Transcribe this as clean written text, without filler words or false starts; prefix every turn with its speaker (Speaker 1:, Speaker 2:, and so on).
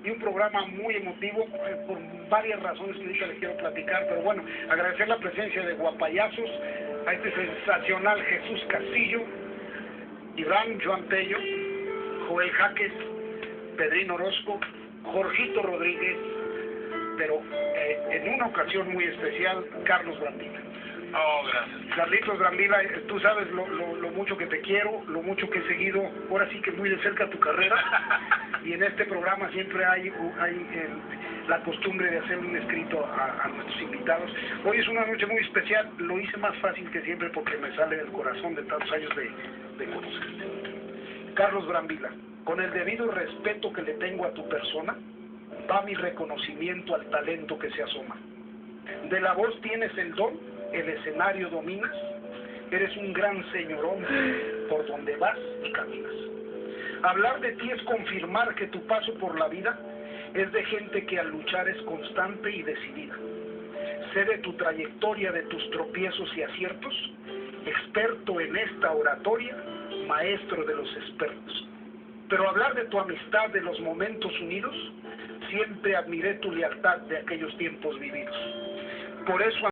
Speaker 1: y un programa muy emotivo por varias razones que ahorita les quiero platicar, pero bueno, agradecer la presencia de guapayazos, a este sensacional Jesús Castillo, Iván Joan Tello, Joel Jaques, Pedrino Orozco, Jorgito Rodríguez, pero en una ocasión muy especial, Carlos Brambila.
Speaker 2: Oh, gracias.
Speaker 1: Carlitos Brambila, tú sabes lo mucho que te quiero, lo mucho que he seguido, ahora sí que muy de cerca tu carrera, y en este programa siempre hay la costumbre de hacer un escrito a nuestros invitados. Hoy es una noche muy especial, lo hice más fácil que siempre porque me sale del corazón de tantos años de conocerte. Carlos Brambila, con el debido respeto que le tengo a tu persona, va mi reconocimiento al talento que se asoma. De la voz tienes el don, el escenario dominas, eres un gran señorón por donde vas y caminas. Hablar de ti es confirmar que tu paso por la vida es de gente que al luchar es constante y decidida. Sé de tu trayectoria, de tus tropiezos y aciertos, experto en esta oratoria, maestro de los expertos. Pero hablar de tu amistad, de los momentos unidos, siempre admiré tu lealtad de aquellos tiempos vividos. Por eso